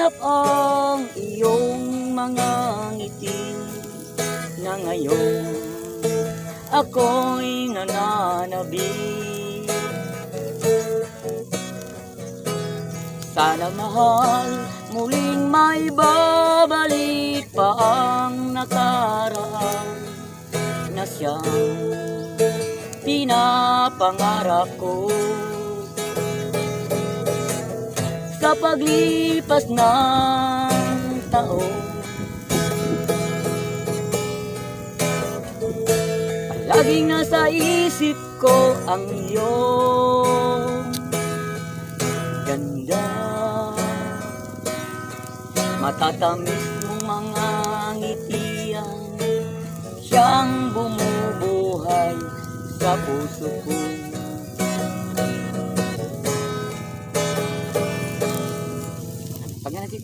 mahanap ang iyong mga ngiti na ngayon ako'y nananabik. Sana mahal, muling may babalik pa ang nakaraan na siyang pinapangarap ko. Sa paglipas ng taon, palaging nasa isip ko ang iyong ganda. Matatamis mong mga ngitian, siyang bumubuhay sa puso ko. Pag natin